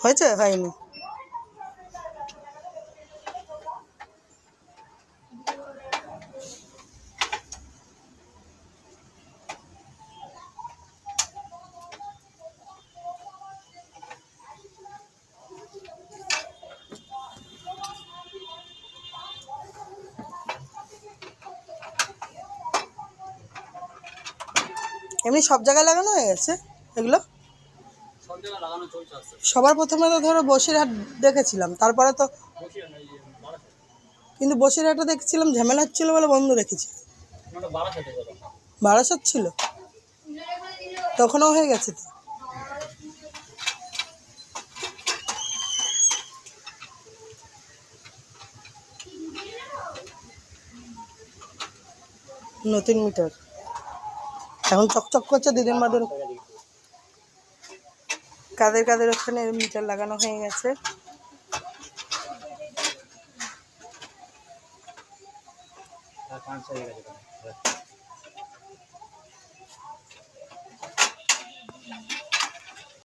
হয়েছে হয়নি? এমনি সব জায়গায় লাগানো হয়ে গেছে এগুলো? সবার প্রথমে তো ধরো বসিরহাট দেখেছিলাম, তারপরে তো কিন্তু বসিরহাটে দেখছিলাম ঝামেলা হচ্ছিল বলে বন্ধ রেখেছি। বারাসাত ছিল তখনও হয়ে গেছে তো। নতুন মিটার এখন চকচক করছে, দুদিন বাদে কাদের কাদের ওখানে মিটার লাগানো হয়ে গেছে।